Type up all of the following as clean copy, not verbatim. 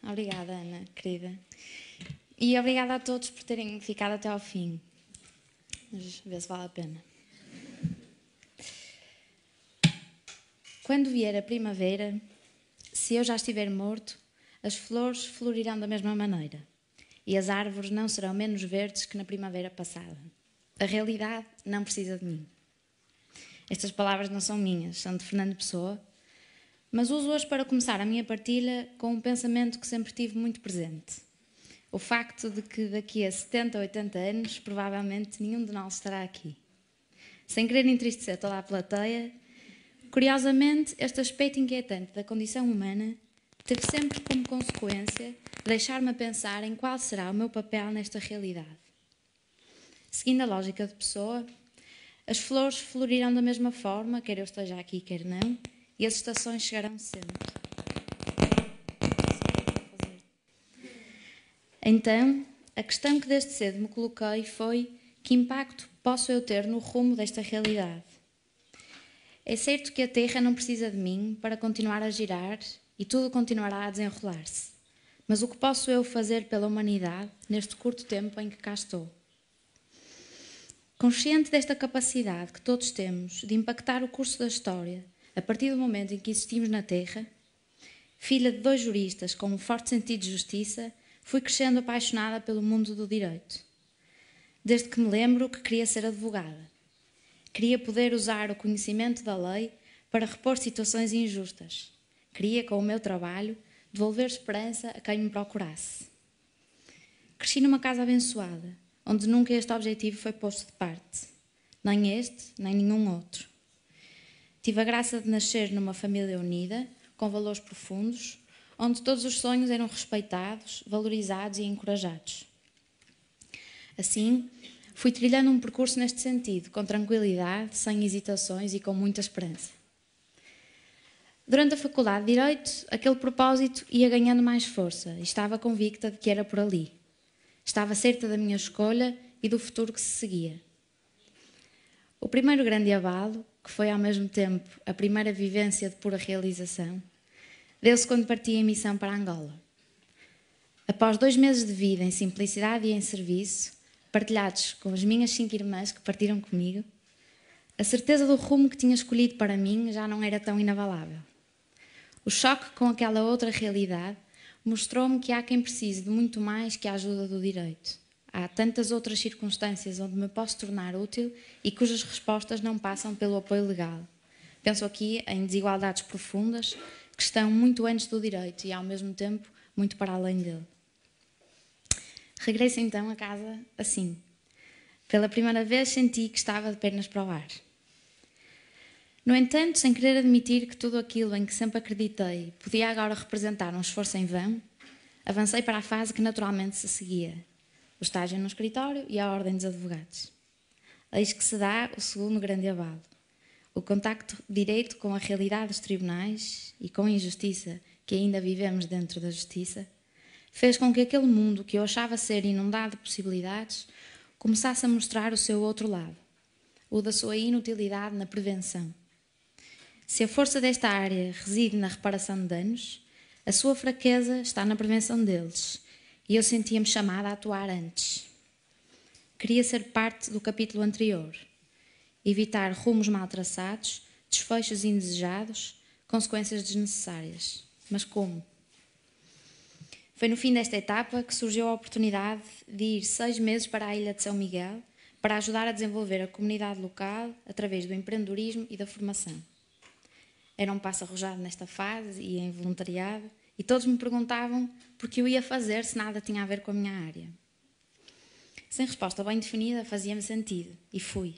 Obrigada, Ana, querida. E obrigada a todos por terem ficado até ao fim. Vamos ver se vale a pena. Quando vier a primavera, se eu já estiver morto, as flores florirão da mesma maneira e as árvores não serão menos verdes que na primavera passada. A realidade não precisa de mim. Estas palavras não são minhas, são de Fernando Pessoa, mas uso hoje para começar a minha partilha com um pensamento que sempre tive muito presente. O facto de que daqui a 70 ou 80 anos, provavelmente nenhum de nós estará aqui. Sem querer entristecer toda a plateia, curiosamente, este aspecto inquietante da condição humana teve sempre como consequência deixar-me a pensar em qual será o meu papel nesta realidade. Seguindo a lógica de Pessoa, as flores florirão da mesma forma, quer eu esteja aqui, quer não, e as estações chegarão sempre. Então, a questão que desde cedo me coloquei foi: que impacto posso eu ter no rumo desta realidade? É certo que a Terra não precisa de mim para continuar a girar e tudo continuará a desenrolar-se. Mas o que posso eu fazer pela humanidade neste curto tempo em que cá estou? Consciente desta capacidade que todos temos de impactar o curso da história a partir do momento em que existimos na Terra, filha de 2 juristas com um forte sentido de justiça, fui crescendo apaixonada pelo mundo do direito. Desde que me lembro que queria ser advogada. Queria poder usar o conhecimento da lei para repor situações injustas. Queria, com o meu trabalho, devolver esperança a quem me procurasse. Cresci numa casa abençoada, onde nunca este objetivo foi posto de parte. Nem este, nem nenhum outro. Tive a graça de nascer numa família unida, com valores profundos, onde todos os sonhos eram respeitados, valorizados e encorajados. Assim, fui trilhando um percurso neste sentido, com tranquilidade, sem hesitações e com muita esperança. Durante a Faculdade de Direito, aquele propósito ia ganhando mais força e estava convicta de que era por ali. Estava certa da minha escolha e do futuro que se seguia. O primeiro grande abalo, que foi ao mesmo tempo a primeira vivência de pura realização, deu-se quando parti em missão para Angola. Após 2 meses de vida em simplicidade e em serviço, partilhados com as minhas 5 irmãs que partiram comigo, a certeza do rumo que tinha escolhido para mim já não era tão inabalável. O choque com aquela outra realidade mostrou-me que há quem precise de muito mais que a ajuda do direito. Há tantas outras circunstâncias onde me posso tornar útil e cujas respostas não passam pelo apoio legal. Penso aqui em desigualdades profundas que estão muito antes do direito e, ao mesmo tempo, muito para além dele. Regresso então a casa assim. Pela primeira vez senti que estava de pernas para o ar. No entanto, sem querer admitir que tudo aquilo em que sempre acreditei podia agora representar um esforço em vão, avancei para a fase que naturalmente se seguia: o estágio no escritório e a ordem dos advogados. Eis que se dá o segundo grande abalo. O contacto direto com a realidade dos tribunais e com a injustiça que ainda vivemos dentro da justiça fez com que aquele mundo que eu achava ser inundado de possibilidades começasse a mostrar o seu outro lado, o da sua inutilidade na prevenção. Se a força desta área reside na reparação de danos, a sua fraqueza está na prevenção deles, e eu sentia-me chamada a atuar antes. Queria ser parte do capítulo anterior, evitar rumos mal traçados, desfechos indesejados, consequências desnecessárias. Mas como? Foi no fim desta etapa que surgiu a oportunidade de ir 6 meses para a ilha de São Miguel para ajudar a desenvolver a comunidade local através do empreendedorismo e da formação. Era um passo arrojado nesta fase e em voluntariado, e todos me perguntavam por que eu ia fazer se nada tinha a ver com a minha área. Sem resposta bem definida, fazia-me sentido, e fui.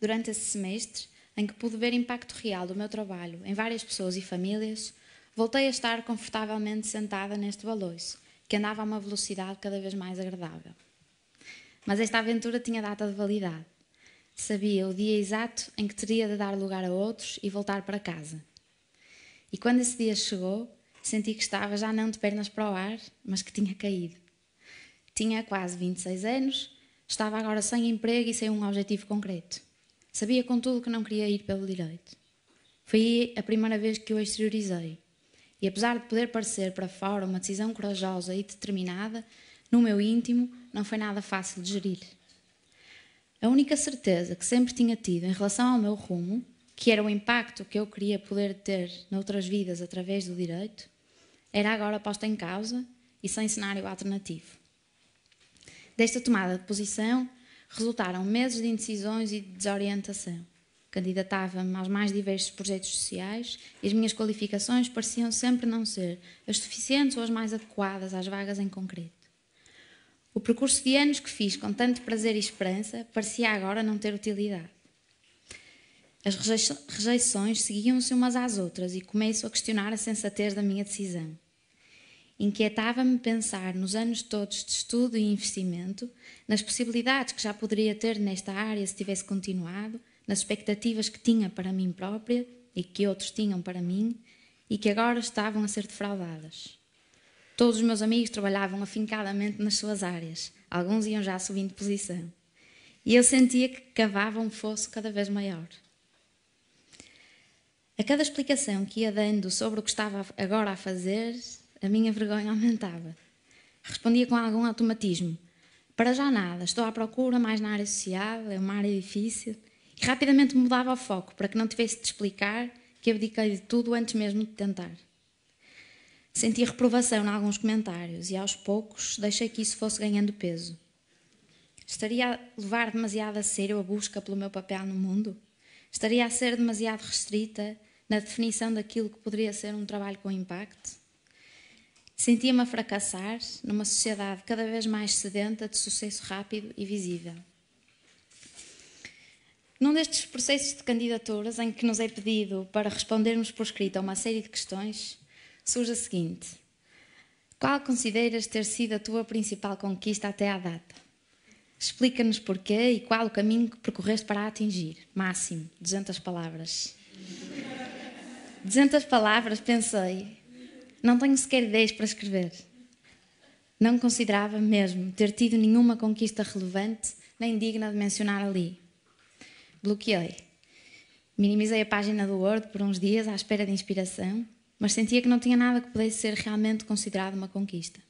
Durante esse semestre, em que pude ver impacto real do meu trabalho em várias pessoas e famílias, voltei a estar confortavelmente sentada neste baloiço, que andava a uma velocidade cada vez mais agradável. Mas esta aventura tinha data de validade. Sabia o dia exato em que teria de dar lugar a outros e voltar para casa. E quando esse dia chegou, senti que estava já não de pernas para o ar, mas que tinha caído. Tinha quase 26 anos, estava agora sem emprego e sem um objetivo concreto. Sabia, contudo, que não queria ir pelo direito. Foi a primeira vez que o exteriorizei. E apesar de poder parecer para fora uma decisão corajosa e determinada, no meu íntimo não foi nada fácil de gerir. A única certeza que sempre tinha tido em relação ao meu rumo, que era o impacto que eu queria poder ter noutras vidas através do direito, era agora posta em causa e sem cenário alternativo. Desta tomada de posição resultaram meses de indecisões e de desorientação. Candidatava-me aos mais diversos projetos sociais e as minhas qualificações pareciam sempre não ser as suficientes ou as mais adequadas às vagas em concreto. O percurso de anos que fiz com tanto prazer e esperança parecia agora não ter utilidade. As rejeições seguiam-se umas às outras e começo a questionar a sensatez da minha decisão. Inquietava-me pensar nos anos todos de estudo e investimento, nas possibilidades que já poderia ter nesta área se tivesse continuado, nas expectativas que tinha para mim própria e que outros tinham para mim e que agora estavam a ser defraudadas. Todos os meus amigos trabalhavam afincadamente nas suas áreas, alguns iam já subindo de posição. E eu sentia que cavava um fosso cada vez maior. A cada explicação que ia dando sobre o que estava agora a fazer, a minha vergonha aumentava. Respondia com algum automatismo. Para já nada, estou à procura mais na área social, é uma área difícil. E rapidamente mudava o foco para que não tivesse de explicar que abdiquei de tudo antes mesmo de tentar. Senti reprovação em alguns comentários e aos poucos deixei que isso fosse ganhando peso. Estaria a levar demasiado a sério a busca pelo meu papel no mundo? Estaria a ser demasiado restrita na definição daquilo que poderia ser um trabalho com impacto? Sentia-me a fracassar numa sociedade cada vez mais sedenta de sucesso rápido e visível. Num destes processos de candidaturas em que nos é pedido para respondermos por escrito a uma série de questões, surge a seguinte: qual consideras ter sido a tua principal conquista até à data? Explica-nos porquê e qual o caminho que percorreste para a atingir. Máximo, 200 palavras. 200 palavras, pensei. Não tenho sequer ideias para escrever. Não considerava mesmo ter tido nenhuma conquista relevante nem digna de mencionar ali. Bloqueei. Minimizei a página do Word por uns dias à espera de inspiração, mas sentia que não tinha nada que pudesse ser realmente considerado uma conquista.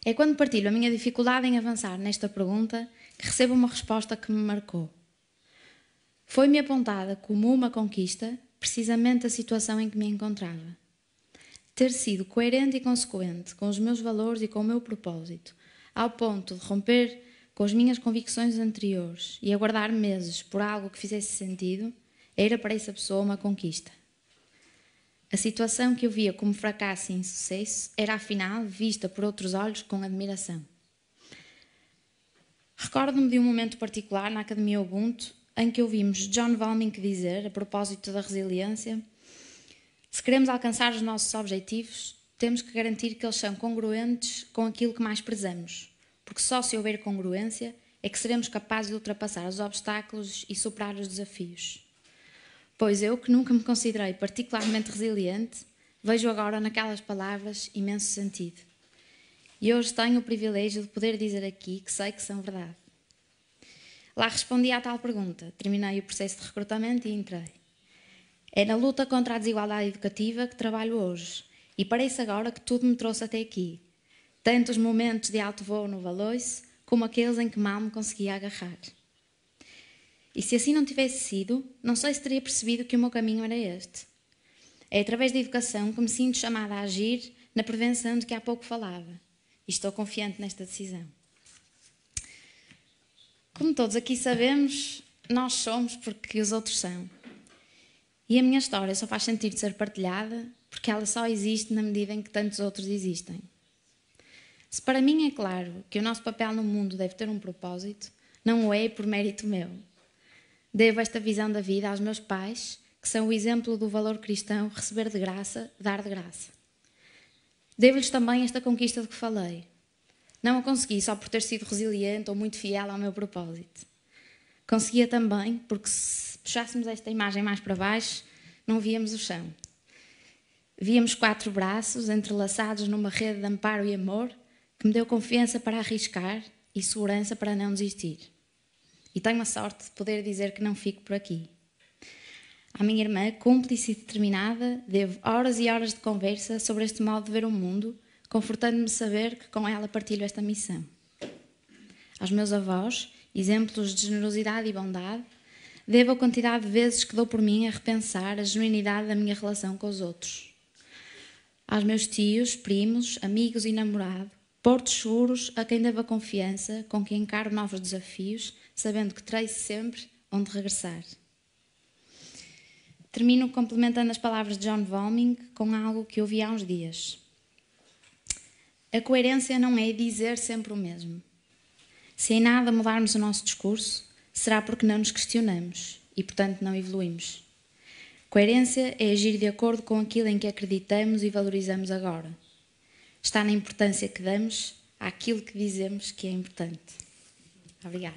É quando partilho a minha dificuldade em avançar nesta pergunta que recebo uma resposta que me marcou. Foi-me apontada como uma conquista precisamente a situação em que me encontrava. Ter sido coerente e consequente com os meus valores e com o meu propósito, ao ponto de romper com as minhas convicções anteriores e aguardar meses por algo que fizesse sentido, era para essa pessoa uma conquista. A situação que eu via como fracasso e insucesso era, afinal, vista por outros olhos com admiração. Recordo-me de um momento particular na Academia Ubuntu em que ouvimos John Valmink dizer, a propósito da resiliência: se queremos alcançar os nossos objetivos, temos que garantir que eles são congruentes com aquilo que mais prezamos, porque só se houver congruência é que seremos capazes de ultrapassar os obstáculos e superar os desafios. Pois eu, que nunca me considerei particularmente resiliente, vejo agora naquelas palavras imenso sentido. E hoje tenho o privilégio de poder dizer aqui que sei que são verdade. Lá respondi à tal pergunta, terminei o processo de recrutamento e entrei. É na luta contra a desigualdade educativa que trabalho hoje e parece agora que tudo me trouxe até aqui. Tanto os momentos de alto voo no Valois, como aqueles em que mal me conseguia agarrar. E se assim não tivesse sido, não sei se teria percebido que o meu caminho era este. É através da educação que me sinto chamada a agir na prevenção de que há pouco falava. E estou confiante nesta decisão. Como todos aqui sabemos, nós somos porque os outros são. E a minha história só faz sentido de ser partilhada porque ela só existe na medida em que tantos outros existem. Se para mim é claro que o nosso papel no mundo deve ter um propósito, não o é por mérito meu. Devo esta visão da vida aos meus pais, que são o exemplo do valor cristão receber de graça, dar de graça. Devo-lhes também esta conquista de que falei. Não a consegui só por ter sido resiliente ou muito fiel ao meu propósito. Conseguia também porque se puxássemos esta imagem mais para baixo, não víamos o chão. Víamos 4 braços entrelaçados numa rede de amparo e amor que me deu confiança para arriscar e segurança para não desistir. E tenho a sorte de poder dizer que não fico por aqui. À minha irmã, cúmplice e determinada, devo horas e horas de conversa sobre este modo de ver o mundo, confortando-me saber que com ela partilho esta missão. Aos meus avós, exemplos de generosidade e bondade, devo a quantidade de vezes que dou por mim a repensar a genuinidade da minha relação com os outros. Aos meus tios, primos, amigos e namorado, portos seguros a quem devo a confiança, com quem encaro novos desafios, sabendo que terei sempre onde regressar. Termino complementando as palavras de John Volming com algo que ouvi há uns dias. A coerência não é dizer sempre o mesmo. Se em nada mudarmos o nosso discurso, será porque não nos questionamos e, portanto, não evoluímos. Coerência é agir de acordo com aquilo em que acreditamos e valorizamos agora. Está na importância que damos àquilo que dizemos que é importante. Obrigada.